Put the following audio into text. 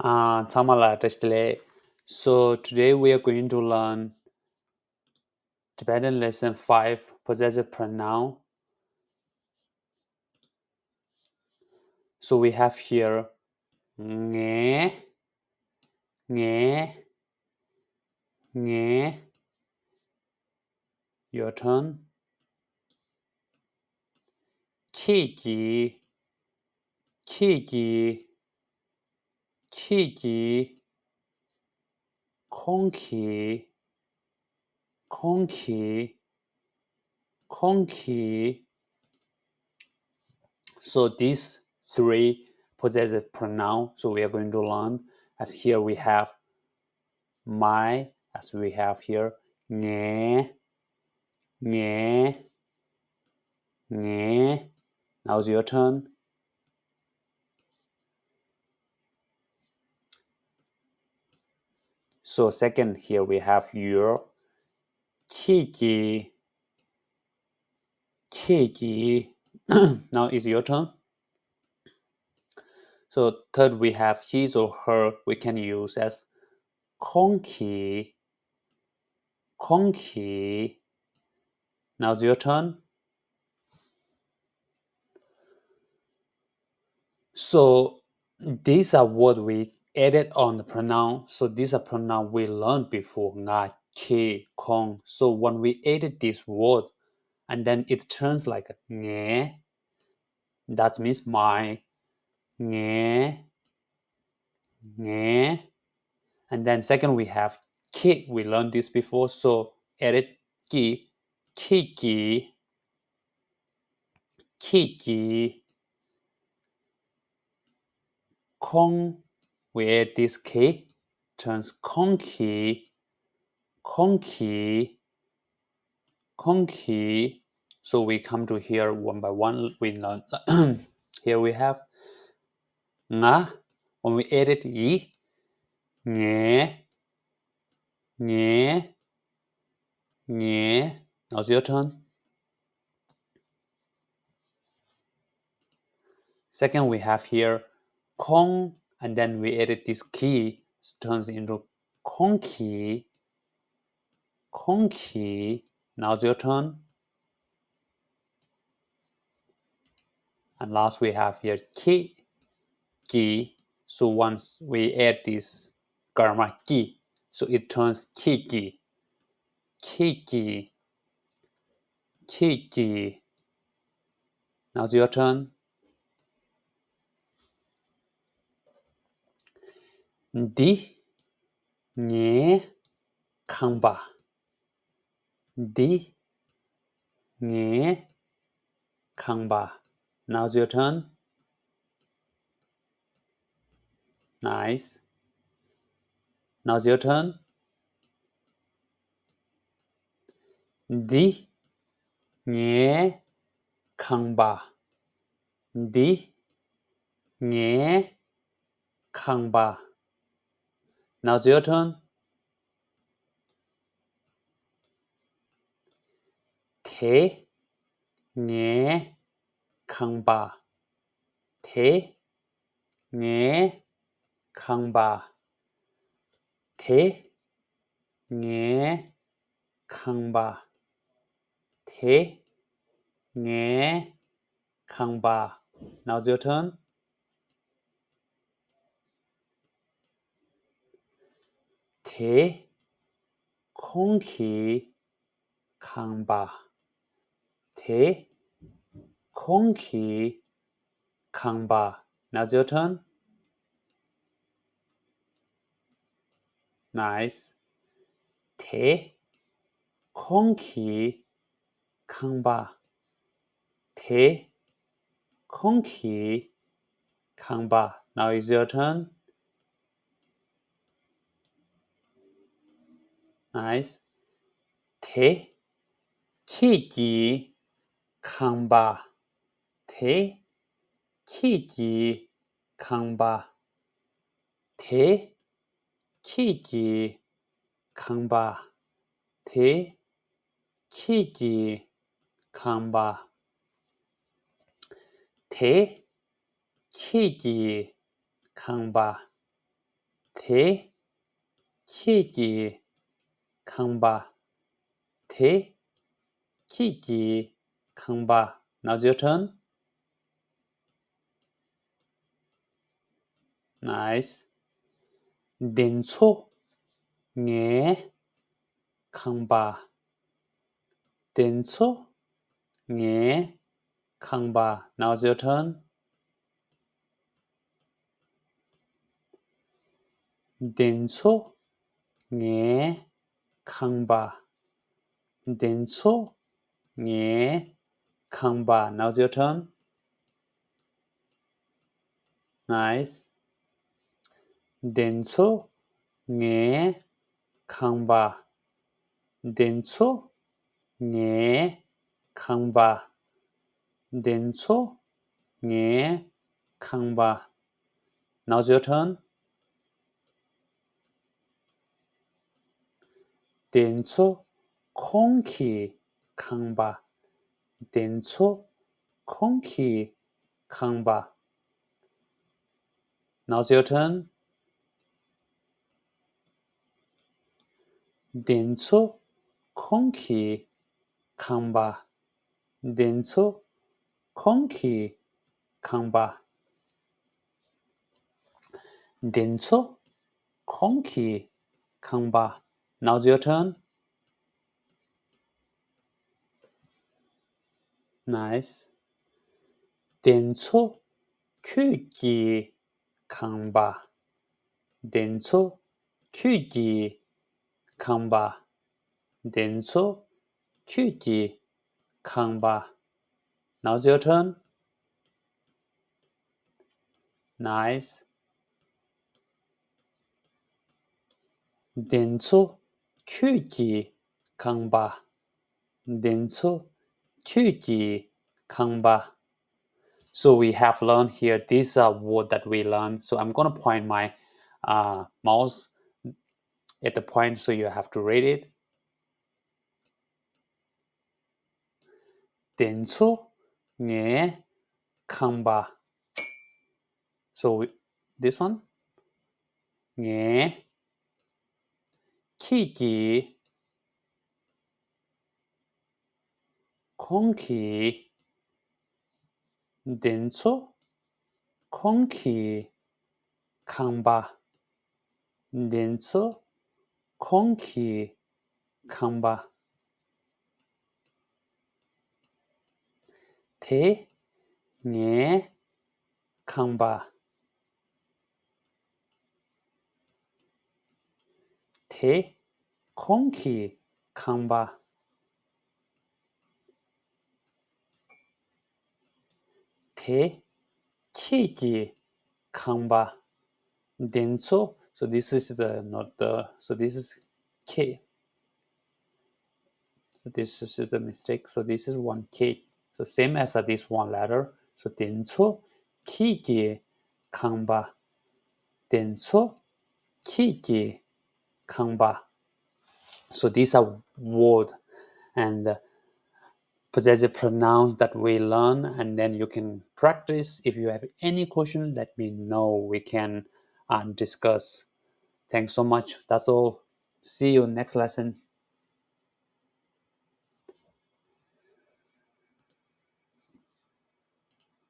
Tamala Testile. So today we are going to learn Tibetan lesson 5, possessive pronoun. So we have here nghe, nghe, nghe. Your turn. Khyod-kyi, khyod-kyi, khyod-kyi. Khong-kyi, khong-kyi, khong-kyi. So these three possessive pronouns, so we are going to learn. As here we have my, as we have here nghe, nghe, nghe. Now it's your turn. So second, here we have your khyod-kyi, khyod-kyi. Now it's your turn. So third, we have his or her. We can use as khong-kyi, khong-kyi. Now it's your turn. So these are what we added on the pronoun. So these are pronouns we learned before, nga, ki, khong. So when we added this word, and then it turns like a nghe, that means my, nghe, nghe. And then second we have ki, we learned this before, so added ki, ki-kyi, ki-kyi. Khong, we add this ki, turns khong-kyi, khong-kyi, khong-kyi. So we come to here one by one. We learn. Here we have nga. When we added yi, nghe, nghe, nghe. Now it's your turn. Second, we have here khong, and then we added this ki, so turns into khong-kyi, khong-kyi. Now it's your turn. And last, we have here khyod-kyi. So once we add this karma ki, so it turns khyod-kyi, khyod-kyi, khyod-kyi. Now it's your turn. Di, nghe, khangpa. Di, nghe, khangpa. Now it's your turn. Nice. Now it's your turn. Di, nghe, khangpa. Di, nghe, khangpa. Now it's your turn. Thế, nghe, khangpa. Thế, nghe, khangpa. Thế, nghe, khangpa. Thế, nghe, khangpa. Now it's your turn. Thế, khong-kyi, khangpa. Thế, khong-kyi, khangpa. Now it's your turn. Nice. Thế, khong-kyi, khangpa. Thế, khong-kyi, khangpa. Now it's your turn. Nice. Thế, khyod-kyi, khangpa. Thế, khyod-kyi, khangpa. Thế, khyod-kyi, khangpa. Thế, khyod-kyi, khangpa. Thế, khyod-kyi, khangpa. 대, khyod-kyi, Khangpa. 대, khyod-kyi, Khangpa. Now it's your turn. Nice. Denso, nge, Khangpa. Denso, nge, Khangpa. Now it's your turn. Denso, nge, Khangpa. Denso, nge, Khangpa. Now it's your turn. Nice. Denso, nge, Khangpa. Denso, nge, Khangpa. Denso, nge, Khangpa. Now's your turn. Denso, khong-kyi, Khangpa. Denso, khong-kyi, Khangpa. Now's your turn. Denso, khong-kyi, Khangpa. Denso, khong-kyi, Khangpa. Denso, khong-kyi, Khangpa. Now's your turn. Nice. Denso, khyod-kyi, Khangpa. Denso, khyod-kyi, Khangpa. Denso, khyod-kyi, Khangpa. Now's your turn. Nice. Denso, khyod-kyi, Khangpa. Denso, khyod-kyi, Khangpa. So we have learned here this word that we learned. So I'm gonna point my mouse at the point, so you have to read it. Denso, nge, Khangpa. So this one, nge, khyod-kyi, khong-kyi. Denso, khong-kyi, Khangpa. Denso, khong-kyi, Khangpa. 대, nge, Khangpa. 대, khong-kyi, Khangpa. 대, khyod-kyi, Khangpa. Denso, so this is the not the, so this is K. So this is the mistake. So this is one K. So same as this one letter. So denso, khyod-kyi, Khangpa. Denso, khyod-kyi, Khangpa. So these are words and possessive pronouns that we learn, and then you can practice. If you have any question, let me know. We can discuss. Thanks so much. That's all. See you next lesson.